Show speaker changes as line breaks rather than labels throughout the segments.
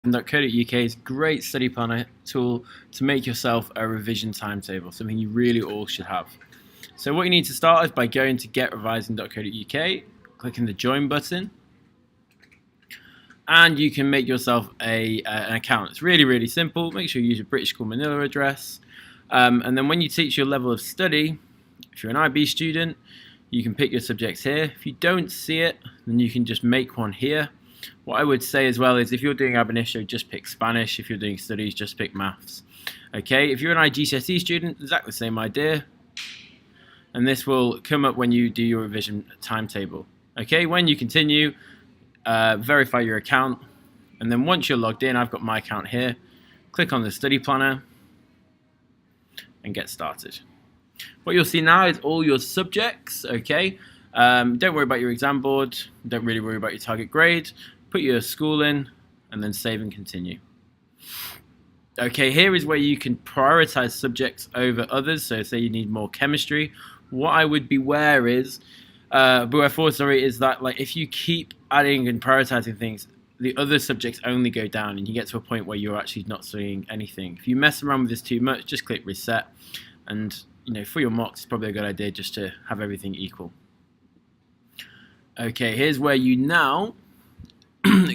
Revision.co.uk is a great study planner tool to make yourself a revision timetable, something you really all should have. So what you need to start is by going to getrevising.co.uk, clicking the join button, and you can make yourself an account. It's really simple. Make sure you use your British School Manila address, and then when you teach your level of study, if you're an IB student, you can pick your subjects here. If you don't see it, then you can just make one here. What I would say as well is if you're doing ab initio, just pick Spanish. If you're doing studies, just pick maths. Okay, if you're an IGCSE student, exactly the same idea. And this will come up when you do your revision timetable. Okay, when you continue, verify your account. And then once you're logged in, I've got my account here. Click on the study planner and get started. What you'll see now is all your subjects, okay? Don't worry about your exam board. Don't really worry about your target grade. Put your school in and then save and continue. Okay, here is where you can prioritize subjects over others. So say you need more chemistry. What I would beware is, is that like if you keep adding and prioritizing things, the other subjects only go down and you get to a point where you're actually not studying anything. If you mess around with this too much, just click reset. And for your mocks, it's probably a good idea just to have everything equal. Okay, here's where you now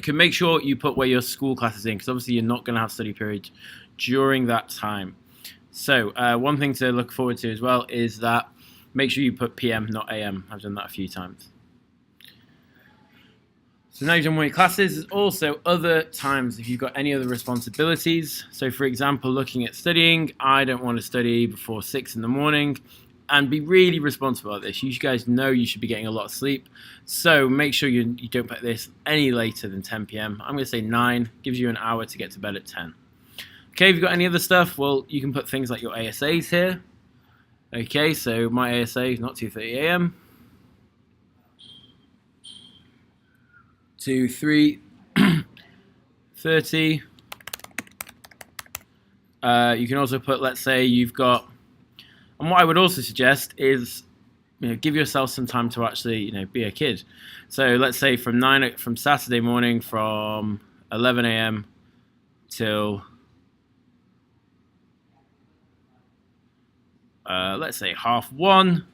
can make sure you put where your school class is in, because obviously you're not going to have study periods during that time. So one thing to look forward to as well is that make sure you put PM, not AM. I've done that a few times. So now you've done one of your classes. There's also other times if you've got any other responsibilities. So for example, looking at studying, I don't want to study before 6 in the morning. And be really responsible at this. You guys know you should be getting a lot of sleep. So make sure you don't put this any later than 10 p.m. I'm going to say 9. Gives you an hour to get to bed at 10. Okay, if you've got any other stuff, well, you can put things like your ASAs here. Okay, so my ASA is not 2:30 a.m. to 3:30. You can also put, let's say you've got, and what I would also suggest is, give yourself some time to actually, be a kid. So let's say from Saturday morning from 11 a.m. till let's say 1:30,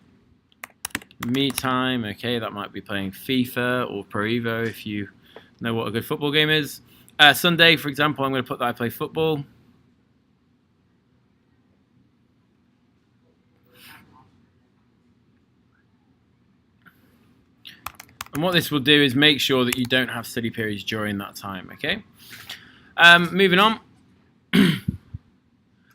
me time. Okay, that might be playing FIFA or Pro Evo if you know what a good football game is. Sunday, for example, I'm going to put that I play football. And what this will do is make sure that you don't have study periods during that time, okay? Moving on.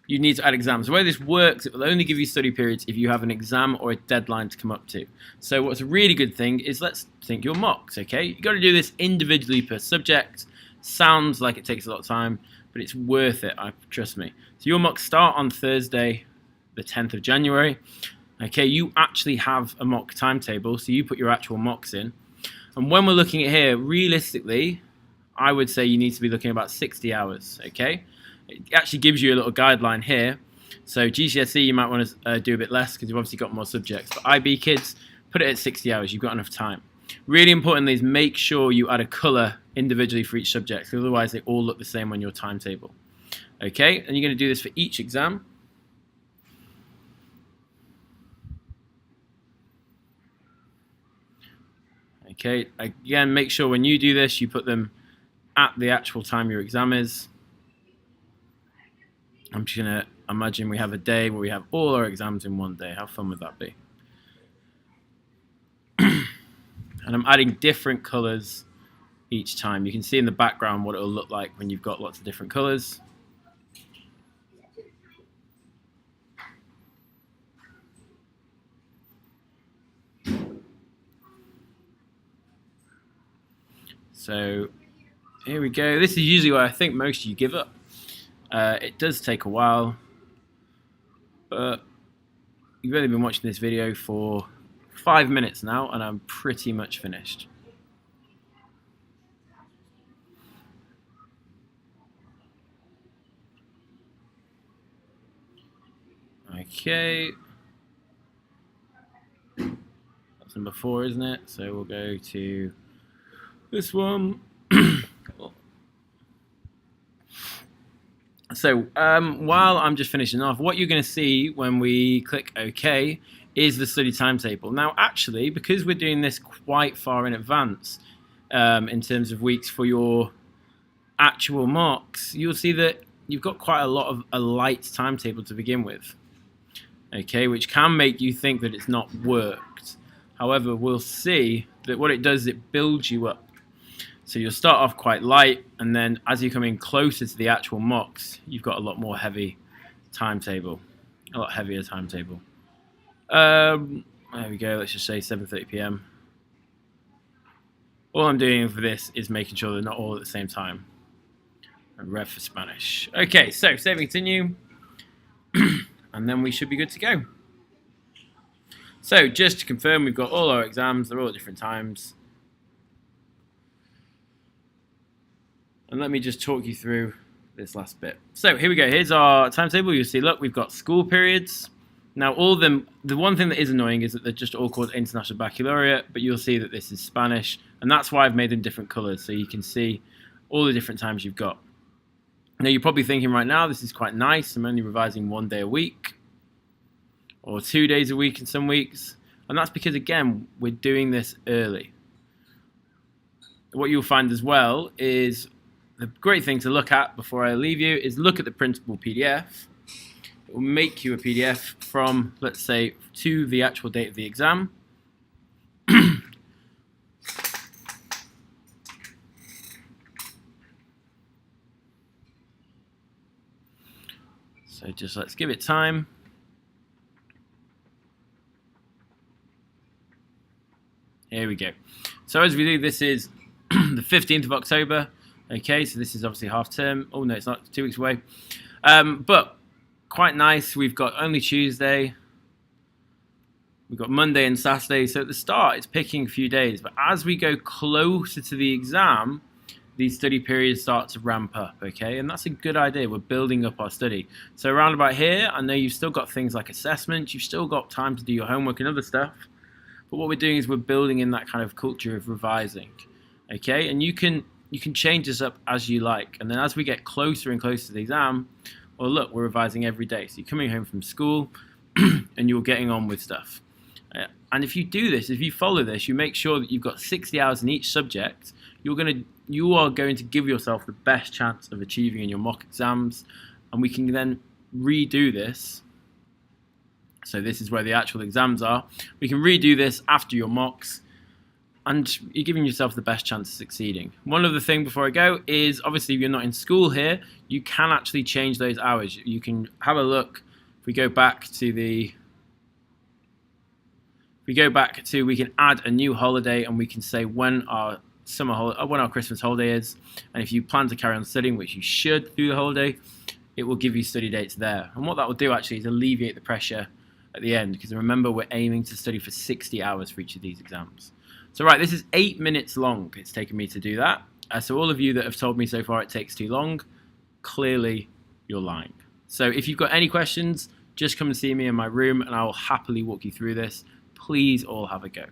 You need to add exams. The way this works, it will only give you study periods if you have an exam or a deadline to come up to. So what's a really good thing is, let's think your mocks, okay? You've got to do this individually per subject. Sounds like it takes a lot of time, but it's worth it, trust me. So your mocks start on Thursday, the 10th of January. Okay, you actually have a mock timetable, so you put your actual mocks in. And when we're looking at here, realistically, I would say you need to be looking at about 60 hours, okay? It actually gives you a little guideline here. So GCSE, you might want to do a bit less because you've obviously got more subjects. But IB kids, put it at 60 hours. You've got enough time. Really importantly is make sure you add a colour individually for each subject, because otherwise they all look the same on your timetable. Okay, and you're going to do this for each exam. Okay, again, make sure when you do this, you put them at the actual time your exam is. I'm just going to imagine we have a day where we have all our exams in one day. How fun would that be? And I'm adding different colours each time. You can see in the background what it will look like when you've got lots of different colours. So here we go. This is usually where I think most of you give up. It does take a while, but you've only been watching this video for 5 minutes now, and I'm pretty much finished. Okay. That's number 4, isn't it? So we'll go to this one. So while I'm just finishing off, what you're going to see when we click OK is the study timetable. Now, actually, because we're doing this quite far in advance in terms of weeks for your actual mocks, you'll see that you've got quite a lot of a light timetable to begin with, okay, which can make you think that it's not worked. However, we'll see that what it does is it builds you up. So you'll start off quite light, and then as you come in closer to the actual mocks, you've got a lot more heavy timetable, a lot heavier timetable. There we go, let's just say 7:30 p.m. All I'm doing for this is making sure they're not all at the same time. And rev for Spanish. Okay, so save and continue, and then we should be good to go. So just to confirm, we've got all our exams, they're all at different times. And let me just talk you through this last bit. So here we go. Here's our timetable. You'll see, look, we've got school periods. Now, all of them, the one thing that is annoying is that they're just all called International Baccalaureate, but you'll see that this is Spanish, and that's why I've made them different colors, so you can see all the different times you've got. Now, you're probably thinking right now, this is quite nice. I'm only revising 1 day a week, or 2 days a week in some weeks, and that's because, again, we're doing this early. What you'll find as well is the great thing to look at before I leave you is look at the printable PDF. It will make you a PDF from, let's say, to the actual date of the exam. So just let's give it time. Here we go. So as we do, this is the 15th of October. Okay, so this is obviously half term. Oh no, it's not, 2 weeks away. But quite nice. We've got only Tuesday. We've got Monday and Saturday. So at the start, it's picking a few days. But as we go closer to the exam, these study periods start to ramp up, okay? And that's a good idea. We're building up our study. So around about here, I know you've still got things like assessments. You've still got time to do your homework and other stuff. But what we're doing is we're building in that kind of culture of revising, okay? And you can change this up as you like. And then as we get closer and closer to the exam, well, look, we're revising every day. So you're coming home from school and you're getting on with stuff. And if you do this, if you follow this, you make sure that you've got 60 hours in each subject, you are going to give yourself the best chance of achieving in your mock exams. And we can then redo this. So this is where the actual exams are. We can redo this after your mocks, and you're giving yourself the best chance of succeeding. One other thing before I go is, obviously, if you're not in school here, you can actually change those hours. You can have a look. If we go back to we can add a new holiday, and we can say when our when our Christmas holiday is. And if you plan to carry on studying, which you should through the holiday, it will give you study dates there. And what that will do actually is alleviate the pressure at the end, because remember, we're aiming to study for 60 hours for each of these exams. So right, this is 8 minutes long. It's taken me to do that. So all of you that have told me so far it takes too long, clearly you're lying. So if you've got any questions, just come and see me in my room and I will happily walk you through this. Please all have a go.